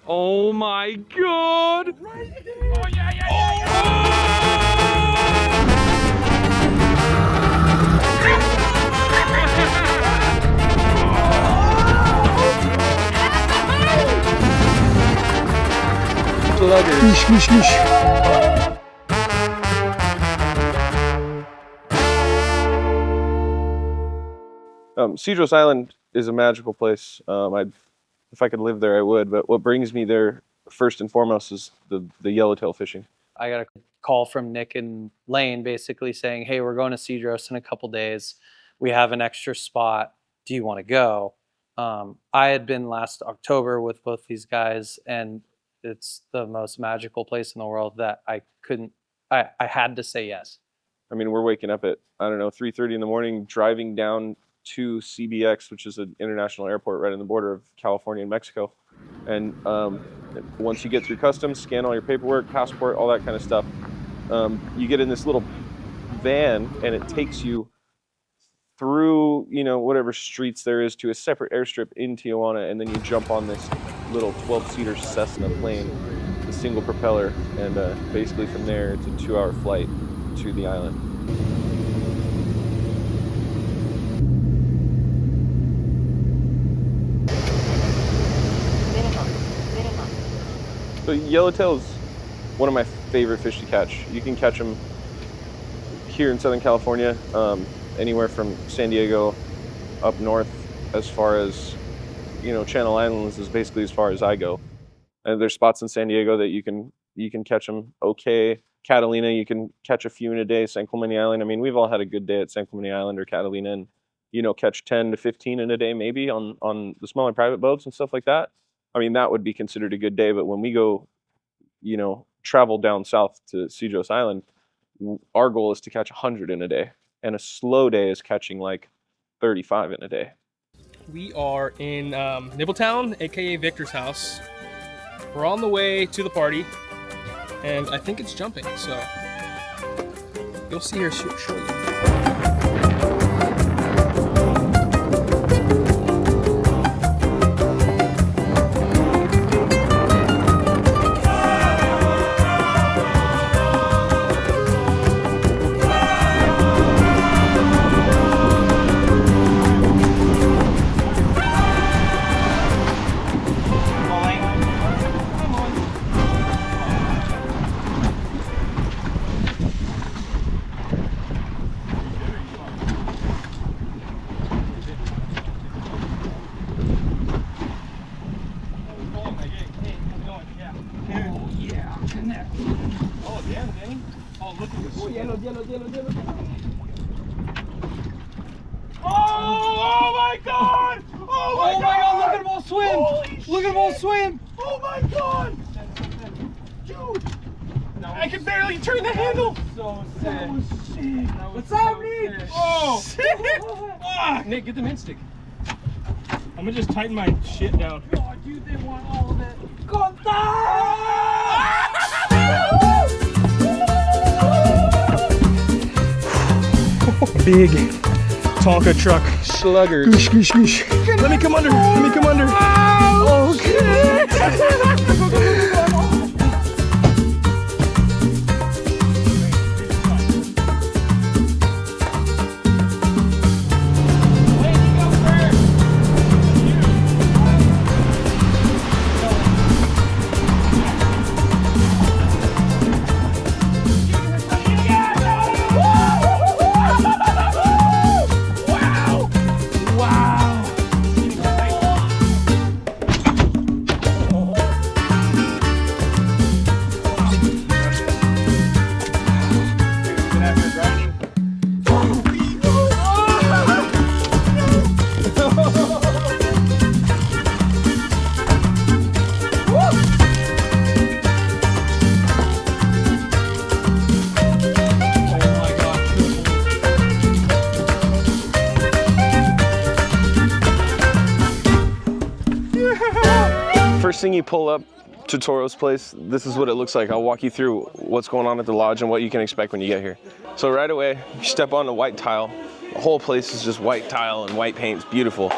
Oh my god! Oh yeah, yeah. Cedros Island is a magical place. If I could live there, I would. But what brings me there first and foremost is the yellowtail fishing. I got a call from Nick and Lane basically saying, hey, we're going to Cedros in a couple days. We have an extra spot. Do you want to go? I had been last October with both these guys, and it's the most magical place in the world that I had to say yes. I mean, we're waking up at, I don't know, 3:30 in the morning, driving down to CBX, which is an international airport right on the border of California and Mexico. And once you get through customs, scan all your paperwork, passport, all that kind of stuff, you get in this little van and it takes you through, you know, whatever streets there is to a separate airstrip in Tijuana, and then you jump on this little 12-seater Cessna plane, the single propeller, and basically from there it's a 2-hour flight to the island. So yellowtail is one of my favorite fish to catch. You can catch them here in Southern California, anywhere from San Diego up north, as far as, you know, Channel Islands is basically as far as I go. And there's spots in San Diego that you can catch them okay. Catalina, you can catch a few in a day. San Clemente Island, I mean, we've all had a good day at San Clemente Island or Catalina, and, you know, catch 10 to 15 in a day maybe on the smaller private boats and stuff like that. I mean, that would be considered a good day. But when we go, you know, travel down south to Cedros Island, our goal is to catch 100 in a day. And a slow day is catching like 35 in a day. We are in Nibbletown, aka Victor's house. We're on the way to the party, and I think it's jumping, so you'll see her shortly. Oh my god! Oh my god! Look at them all swim! Look at them all swim! Oh my god! Dude! I can barely turn the handle! So sick. That was sick. What's happening? Oh! Fuck! Nick, get the mint stick. I'm gonna just tighten my shit down. Oh, dude, they want all of it. Big Tonka truck slugger. Goosh, goosh, goosh. Let me come under. Let me come under. Oh, shit. First thing you pull up to Toro's place, this is what it looks like. I'll walk you through what's going on at the lodge and what you can expect when you get here. So right away, you step on the white tile. The whole place is just white tile and white paint. It's beautiful.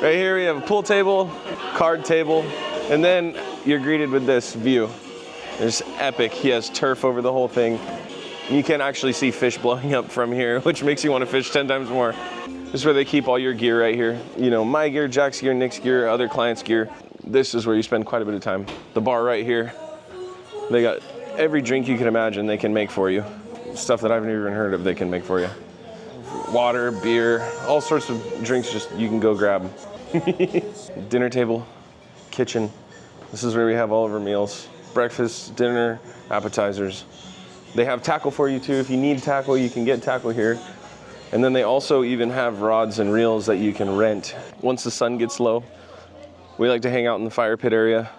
Right here we have a pool table, card table, and then you're greeted with this view. It's epic. He has turf over the whole thing. You can actually see fish blowing up from here, which makes you want to fish 10 times more. This is where they keep all your gear right here. You know, my gear, Jack's gear, Nick's gear, other clients' gear. This is where you spend quite a bit of time. The bar right here. They got every drink you can imagine they can make for you. Stuff that I've never even heard of they can make for you. Water, beer, all sorts of drinks just you can go grab. Dinner table, kitchen. This is where we have all of our meals. Breakfast, dinner, appetizers. They have tackle for you too. If you need tackle, you can get tackle here. And then they also even have rods and reels that you can rent. Once the sun gets low, we like to hang out in the fire pit area.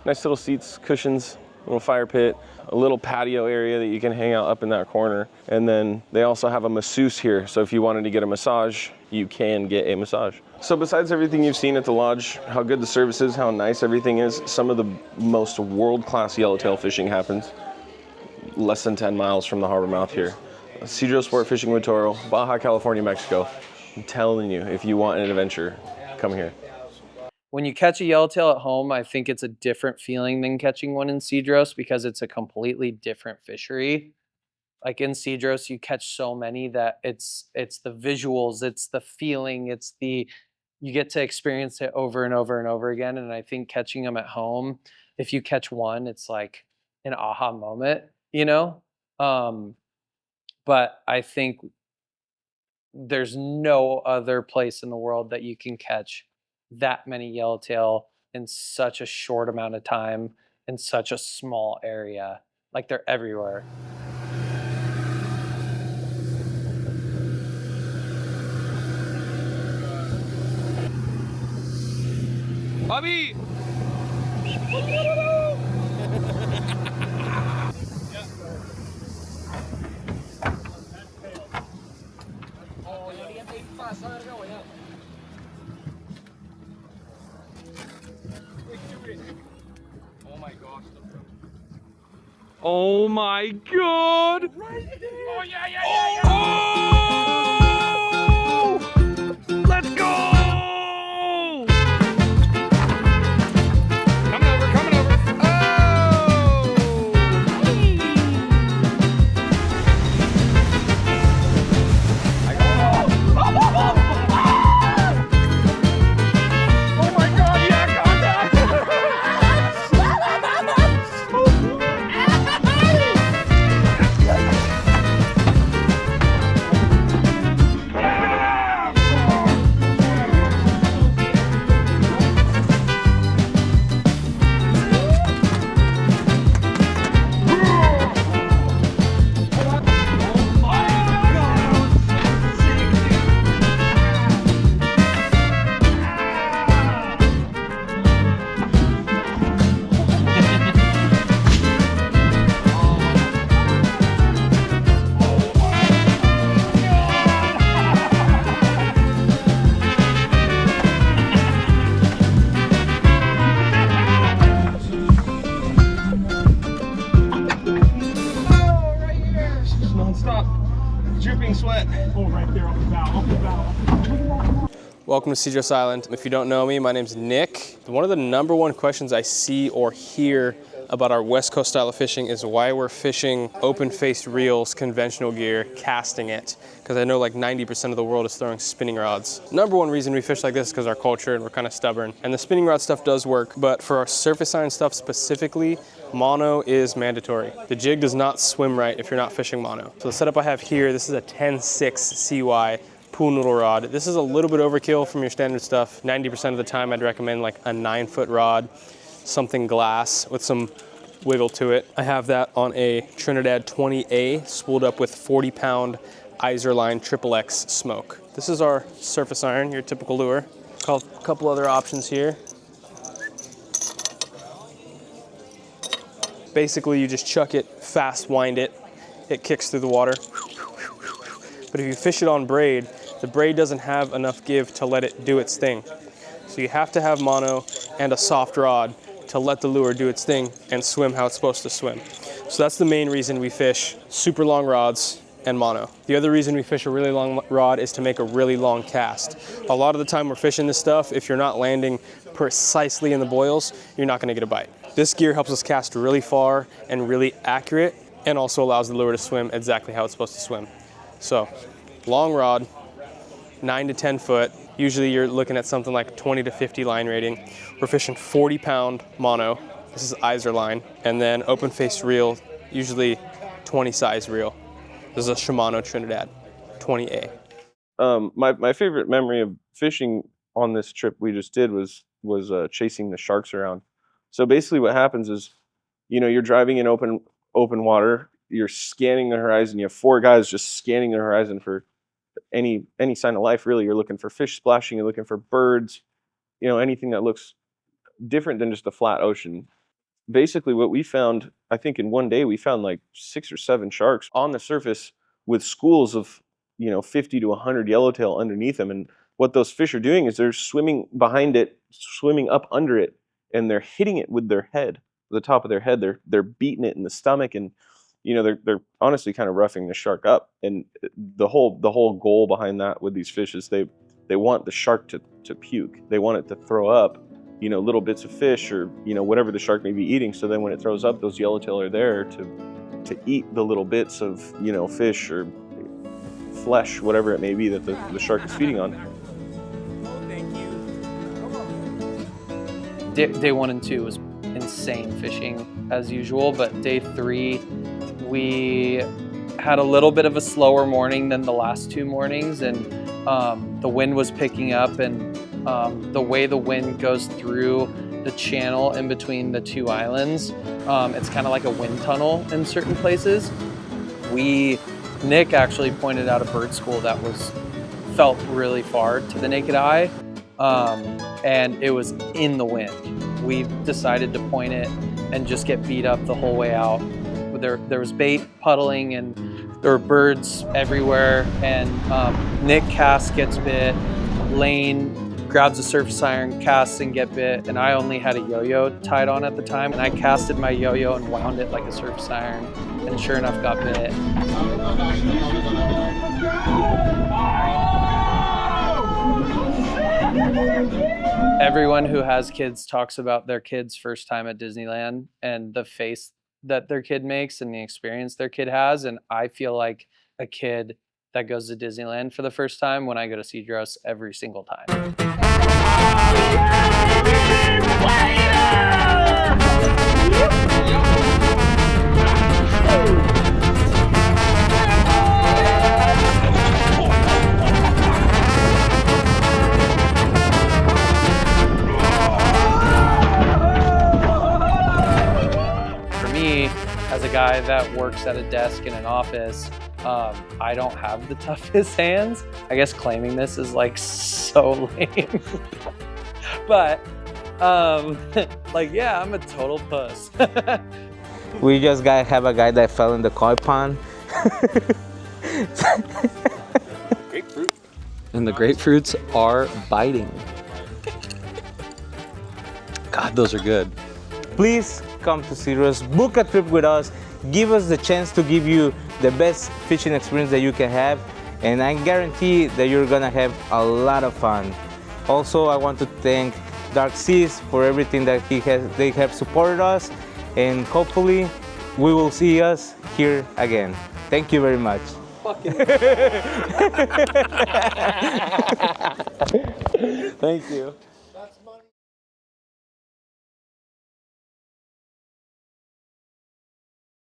Nice little seats, cushions, little fire pit, a little patio area that you can hang out up in that corner. And then they also have a masseuse here. So if you wanted to get a massage, you can get a massage. So besides everything you've seen at the lodge, how good the service is, how nice everything is, some of the most world-class yellowtail fishing happens less than 10 miles from the harbor mouth here. Cedros Sport Fishing with Toro, Baja California, Mexico. I'm telling you, if you want an adventure, come here. When you catch a yellowtail at home, I think it's a different feeling than catching one in Cedros because it's a completely different fishery. Like in Cedros, you catch so many that it's the visuals, it's the feeling, you get to experience it over and over and over again. And I think catching them at home, if you catch one, it's like an aha moment, you know? But I think there's no other place in the world that you can catch that many yellowtail in such a short amount of time in such a small area. Like they're everywhere. Bobby! Oh my god! Oh yeah, yeah, yeah, yeah! Oh! Let's go! Coming over, coming over. Oh! Oh my god, yeah, contact! Dripping sweat. Oh, right there off the bow, off the bow. Welcome to Cedros Island. If you don't know me, my name's Nick. One of the #1 questions I see or hear about our West Coast style of fishing is why we're fishing open-faced reels, conventional gear, casting it. Because I know like 90% of the world is throwing spinning rods. #1 reason we fish like this is because our culture and we're kind of stubborn. And the spinning rod stuff does work, but for our surface iron stuff specifically, mono is mandatory. The jig does not swim right if you're not fishing mono. So the setup I have here, this is a 10-6 CY pool noodle rod. This is a little bit overkill from your standard stuff. 90% of the time I'd recommend like a 9-foot rod, something glass with some wiggle to it. I have that on a Trinidad 20A spooled up with 40-pound Iserline XXX smoke. This is our surface iron, your typical lure. A couple other options here. Basically, you just chuck it, fast wind it, it kicks through the water. But if you fish it on braid, the braid doesn't have enough give to let it do its thing. So you have to have mono and a soft rod to let the lure do its thing and swim how it's supposed to swim. So that's the main reason we fish super long rods and mono. The other reason we fish a really long rod is to make a really long cast. A lot of the time we're fishing this stuff, if you're not landing precisely in the boils, you're not gonna get a bite. This gear helps us cast really far and really accurate, and also allows the lure to swim exactly how it's supposed to swim. So, long rod, 9 to 10 foot. Usually you're looking at something like 20 to 50 line rating. We're fishing 40-pound mono. This is Iser line. And then open face reel, usually 20 size reel. This is a Shimano Trinidad, 20A. My favorite memory of fishing on this trip we just did was chasing the sharks around. So basically what happens is, you know, you're driving in open water, you're scanning the horizon, you have 4 guys just scanning the horizon for any sign of life, really. You're looking for fish splashing, you're looking for birds, you know, anything that looks different than just a flat ocean. Basically what we found, I think in one day we found like 6 or 7 sharks on the surface with schools of, you know, 50 to 100 yellowtail underneath them. And what those fish are doing is they're swimming behind it, swimming up under it, and they're hitting it with their head, the top of their head. They're beating it in the stomach, and you know, they're honestly kind of roughing the shark up. And the whole goal behind that with these fish is they want the shark to puke. They want it to throw up, you know, little bits of fish or, you know, whatever the shark may be eating. So then when it throws up, those yellowtail are there to eat the little bits of, you know, fish or flesh, whatever it may be that the shark is feeding on. Day 1 and 2 was insane fishing as usual, but day 3 we had a little bit of a slower morning than the last 2 mornings, and the wind was picking up, and the way the wind goes through the channel in between the 2 islands, it's kind of like a wind tunnel in certain places. Nick actually pointed out a bird school that felt really far to the naked eye, and it was in the wind. We decided to point it and just get beat up the whole way out. There was bait puddling and there were birds everywhere, and Nick casts, gets bit, Lane grabs a surface iron, casts and get bit, and I only had a yo-yo tied on at the time, and I casted my yo-yo and wound it like a surface iron, and sure enough got bit. Everyone who has kids talks about their kid's first time at Disneyland and the face that their kid makes and the experience their kid has, and I feel like a kid that goes to Disneyland for the first time when I go to Cedros every single time. For me, as a guy that works at a desk in an office, I don't have the toughest hands. I guess claiming this is like so lame. But like, yeah, I'm a total puss. We just have a guy that fell in the koi pond. Grapefruit. And the grapefruits are biting. God, those are good. Please come to Cedros, book a trip with us, give us the chance to give you the best fishing experience that you can have, and I guarantee that you're gonna have a lot of fun. Also, I want to thank Dark Seas for everything that they have supported us, and hopefully we will see us here again. Thank you very much. Thank you.